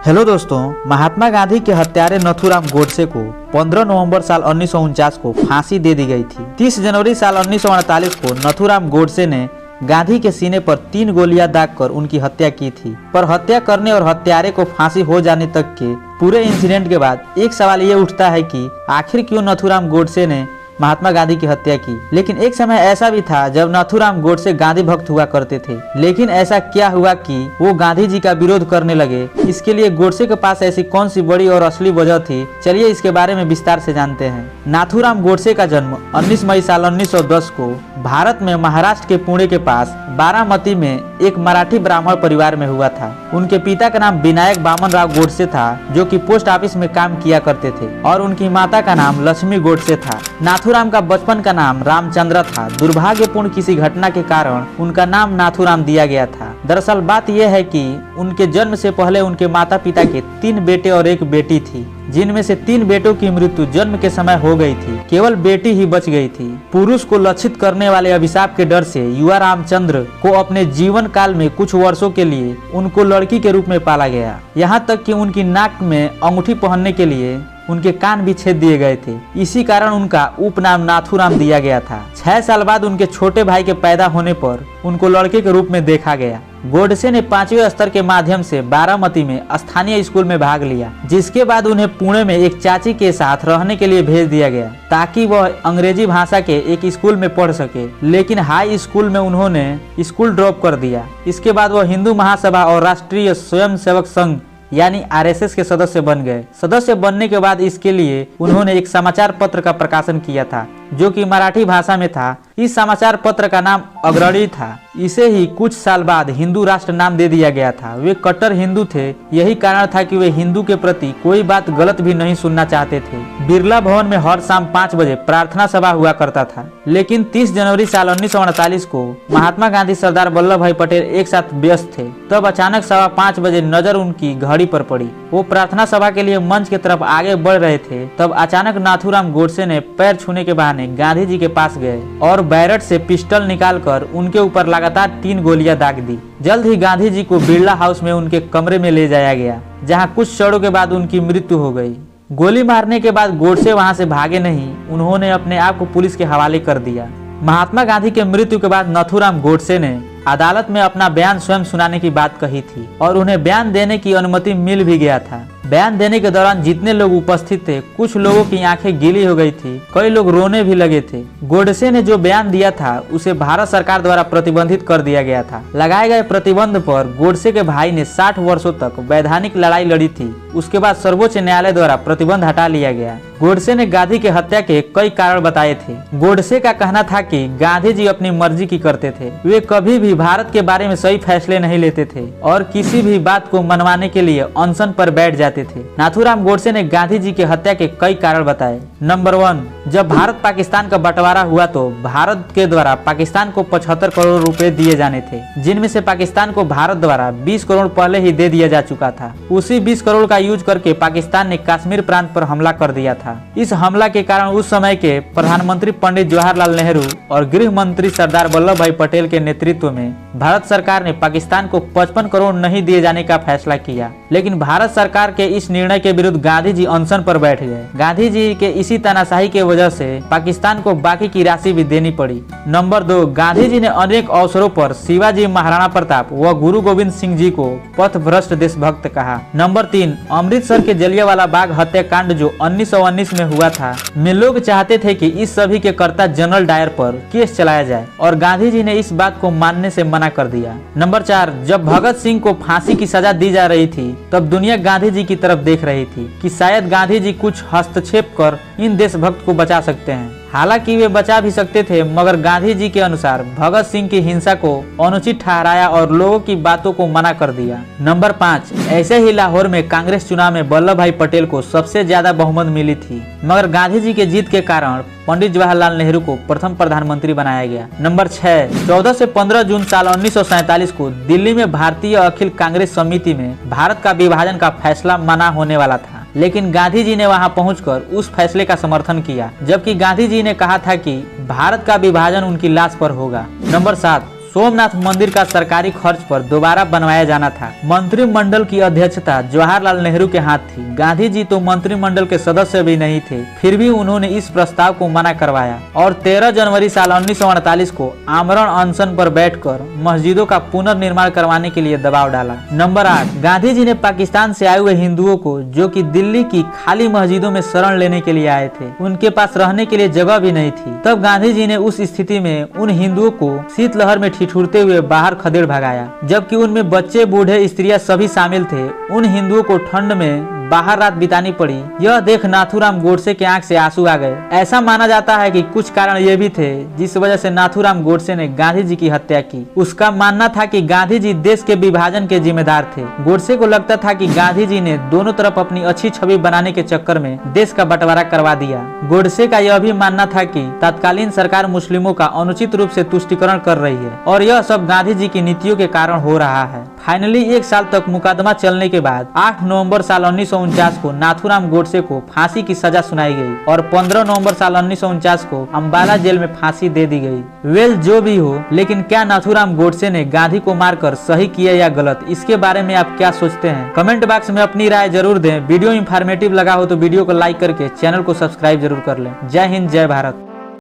Hello दोस्तों, महात्मा गांधी के हत्यारे नथुराम गोडसे को 15 नवंबर साल 1949 को फांसी दे दी गई थी। 30 जनवरी साल 1948 को नथुराम गोडसे ने गांधी के सीने पर 3 गोलियां दागकर उनकी हत्या की थी। पर हत्या करने और हत्यारे को फांसी हो जाने तक के पूरे इंसिडेंट के बाद एक सवाल ये उठता है कि आखिर क्यों नथुराम गोडसे ने महात्मा गांधी की हत्या की। लेकिन एक समय ऐसा भी था जब नथुराम गोडसे गांधी भक्त हुआ करते थे। लेकिन ऐसा क्या हुआ कि वो गांधी जी का विरोध करने लगे? इसके लिए गोडसे के पास ऐसी कौन सी बड़ी और असली वजह थी? चलिए इसके बारे में विस्तार से जानते हैं। नाथुराम गोडसे का जन्म 19 मई साल 1910 को भारत में महाराष्ट्र के पुणे के पास बारामती में एक मराठी ब्राह्मण परिवार में हुआ था। उनके पिता का नाम विनायक वामन राव गोडसे था, जो कि पोस्ट ऑफिस में काम किया करते थे, और उनकी माता का नाम लक्ष्मी गोडसे था। नाथुराम का बचपन का नाम रामचंद्र था। दुर्भाग्यपूर्ण किसी घटना के कारण उनका नाम नाथुराम दिया गया था। दरअसल बात यह है कि उनके जन्म से पहले उनके माता पिता के 3 बेटे और 1 बेटी थी, जिनमें से 3 बेटों की मृत्यु जन्म के समय हो गई थी। केवल बेटी ही बच गई थी। पुरुष को लक्षित करने वाले अभिशाप के डर से युवा रामचंद्र को अपने जीवन काल में कुछ वर्षों के लिए उनको लड़की के रूप में पाला गया। यहाँ तक कि उनकी नाक में अंगूठी पहनने के लिए उनके कान भी छेद दिए गए थे। इसी कारण उनका उपनाम नाथुराम दिया गया था। 6 साल बाद उनके छोटे भाई के पैदा होने पर उनको लड़के के रूप में देखा गया। गोडसे ने 5वें स्तर के माध्यम से बारामती में स्थानीय स्कूल में भाग लिया, जिसके बाद उन्हें पुणे में एक चाची के साथ रहने के लिए भेज दिया गया ताकि वह अंग्रेजी भाषा के एक स्कूल में पढ़ सके। लेकिन हाई स्कूल में उन्होंने स्कूल ड्रॉप कर दिया। इसके बाद वह हिंदू महासभा और राष्ट्रीय स्वयंसेवक संघ यानी आरएसएस के सदस्य बन गए। सदस्य बनने के बाद इसके लिए उन्होंने एक समाचार पत्र का प्रकाशन किया था, जो कि मराठी भाषा में था। इस समाचार पत्र का नाम अग्रणी था। इसे ही कुछ साल बाद हिंदू राष्ट्र नाम दे दिया गया था। वे कट्टर हिंदू थे। यही कारण था कि वे हिंदू के प्रति कोई बात गलत भी नहीं सुनना चाहते थे। बिरला भवन में हर शाम 5 बजे प्रार्थना सभा हुआ करता था। लेकिन 30 जनवरी साल 1948 को महात्मा गांधी सरदार वल्लभ भाई पटेल एक साथ व्यस्त थे। तब अचानक 5:15 बजे नजर उनकी घड़ी पर पड़ी। वो प्रार्थना सभा के लिए मंच की तरफ आगे बढ़ रहे थे। तब अचानक नाथुराम गोडसे ने पैर छूने के बहाने गांधी जी के पास गए और बैरट से पिस्टल निकालकर उनके ऊपर लगातार 3 गोलियां दाग दी। जल्द ही गांधी जी को बिरला हाउस में उनके कमरे में ले जाया गया, जहां कुछ क्षणों के बाद उनकी मृत्यु हो गई। गोली मारने के बाद गोडसे वहां से भागे नहीं, उन्होंने अपने आप को पुलिस के हवाले कर दिया। महात्मा गांधी के मृत्यु के बाद नथुराम गोडसे ने अदालत में अपना बयान स्वयं सुनाने की बात कही थी और उन्हें बयान देने की अनुमति मिल भी गया था। बयान देने के दौरान जितने लोग उपस्थित थे, कुछ लोगों की आंखें गीली हो गई थी, कई लोग रोने भी लगे थे। गोडसे ने जो बयान दिया था उसे भारत सरकार द्वारा प्रतिबंधित कर दिया गया था। लगाए गए प्रतिबंध पर गोडसे के भाई ने 60 वर्षों तक वैधानिक लड़ाई लड़ी थी। उसके बाद सर्वोच्च न्यायालय द्वारा प्रतिबंध हटा लिया गया। गोडसे ने गांधी की हत्या के कई कारण बताए थे। गोडसे का कहना था कि गांधी जी अपनी मर्जी की करते थे। वे कभी भी भारत के बारे में सही फैसले नहीं लेते थे और किसी भी बात को मनवाने के लिए अनशन पर बैठ जाते थे। नाथुराम गोडसे ने गांधी जी की हत्या के कई कारण बताए। नंबर 1, जब भारत पाकिस्तान का बंटवारा हुआ तो भारत के द्वारा पाकिस्तान को 75 करोड़ रुपए दिए जाने थे, जिनमें से पाकिस्तान को भारत द्वारा 20 करोड़ पहले ही दे दिया जा चुका था। उसी 20 करोड़ का यूज करके पाकिस्तान ने कश्मीर प्रांत पर हमला कर दिया था। इस हमला के कारण उस समय के प्रधानमंत्री पंडित जवाहरलाल नेहरू और गृह मंत्री सरदार वल्लभ भाई पटेल के नेतृत्व में भारत सरकार ने पाकिस्तान को 55 करोड़ नहीं दिए जाने का फैसला किया। लेकिन भारत सरकार के इस निर्णय के विरुद्ध गांधी जी अनशन पर बैठ गए। गांधी जी के इसी तानाशाही के वजह से पाकिस्तान को बाकी की राशि भी देनी पड़ी। नंबर 2, गांधी जी ने अनेक अवसरों पर शिवाजी, महाराणा प्रताप व गुरु गोविंद सिंह जी को पथभ्रष्ट देशभक्त कहा। नंबर 3, अमृतसर के जलियांवाला बाग हत्याकांड जो 1919 में हुआ था, में लोग चाहते थे कि इस सभी के कर्ता जनरल डायर पर केस चलाया जाए और गांधी जी ने इस बात को मानने से मना कर दिया। नंबर 4, जब भगत सिंह को फांसी की सजा दी जा रही थी, तब दुनिया गांधी जी की तरफ देख रही थी कि शायद गांधी जी कुछ हस्तक्षेप कर इन देशभक्त को बचा सकते हैं। हालांकि वे बचा भी सकते थे, मगर गांधी जी के अनुसार भगत सिंह की हिंसा को अनुचित ठहराया और लोगों की बातों को मना कर दिया। नंबर 5, ऐसे ही लाहौर में कांग्रेस चुनाव में वल्लभ भाई पटेल को सबसे ज्यादा बहुमत मिली थी, मगर गांधी जी के जीत के कारण पंडित जवाहरलाल नेहरू को प्रथम प्रधानमंत्री बनाया गया। नंबर 6, 14 से 15 जून साल 1947 को दिल्ली में भारतीय अखिल कांग्रेस समिति में भारत का विभाजन का फैसला माना होने वाला था, लेकिन गांधी जी ने वहां पहुंचकर उस फैसले का समर्थन किया, जबकि गांधी जी ने कहा था कि भारत का विभाजन उनकी लाश पर होगा। नंबर 7, सोमनाथ मंदिर का सरकारी खर्च पर दोबारा बनवाया जाना था। मंत्रिमंडल की अध्यक्षता जवाहरलाल नेहरू के हाथ थी। गांधी जी तो मंत्रिमंडल के सदस्य भी नहीं थे, फिर भी उन्होंने इस प्रस्ताव को मना करवाया और 13 जनवरी साल 1948 को आमरण अनशन पर बैठकर मस्जिदों का पुनर्निर्माण करवाने के लिए दबाव डाला। नंबर 8, गांधी जी ने पाकिस्तान से आए हुए हिंदुओं को, जो कि दिल्ली की खाली मस्जिदों में शरण लेने के लिए आए थे, उनके पास रहने के लिए जगह भी नहीं थी। तब गांधी जी ने उस स्थिति में उन हिंदुओं को शीतलहर में ठिठुरते हुए बाहर खदेड़ भगाया, जबकि उनमें बच्चे, बूढ़े, स्त्रियां सभी शामिल थे। उन हिंदुओं को ठंड में बाहर रात बितानी पड़ी। यह देख नाथूराम गोडसे के आंख से आंसू आ गए। ऐसा माना जाता है कि कुछ कारण ये भी थे जिस वजह से नाथूराम गोडसे ने गांधी जी की हत्या की। उसका मानना था कि गांधी जी देश के विभाजन के जिम्मेदार थे। गोडसे को लगता था कि गांधी जी ने दोनों तरफ अपनी अच्छी छवि बनाने के चक्कर में देश का बंटवारा करवा दिया। गोडसे का यह भी मानना था कि तत्कालीन सरकार मुस्लिमों का अनुचित रूप से तुष्टीकरण कर रही है और यह सब गांधी जी की नीतियों के कारण हो रहा है। फाइनली 1 साल तक मुकदमा चलने के बाद 8 नवंबर साल 1949 को नाथूराम गोडसे को फांसी की सजा सुनाई गई और 15 नवंबर साल 1949 को अंबाला जेल में फांसी दे दी गई। वेल, जो भी हो, लेकिन क्या नाथूराम गोडसे ने गांधी को मारकर सही किया या गलत, इसके बारे में आप क्या सोचते हैं? कमेंट बॉक्स में अपनी राय जरूर दें। वीडियो इंफॉर्मेटिव लगा हो तो वीडियो को लाइक करके चैनल को सब्सक्राइब जरूर कर लें। जय हिंद, जय भारत।